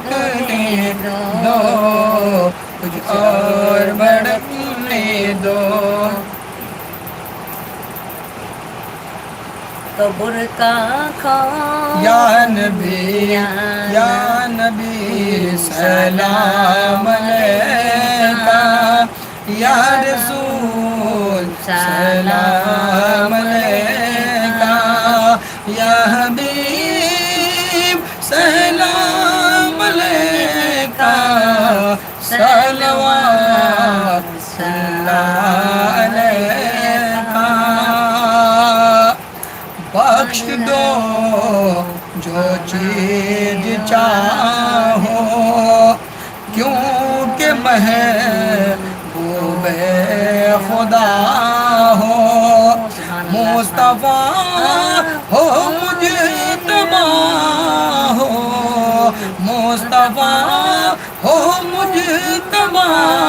بھڑکنے دو، کچھ اور بھڑکنے دو۔ تو برقع کھول یا نبی یا نبی سلام علیکہ، یا رسول سلام علیکہ، یا حبیب سلام علیکہ، صلوات اللہ علیکہ۔ بخش دو جو چیز چاہو، کیونکہ محبوب خدا ہو، مصطفیٰ ہو مجتبیٰ ہو، مصطفیٰ ہو مجتبیٰ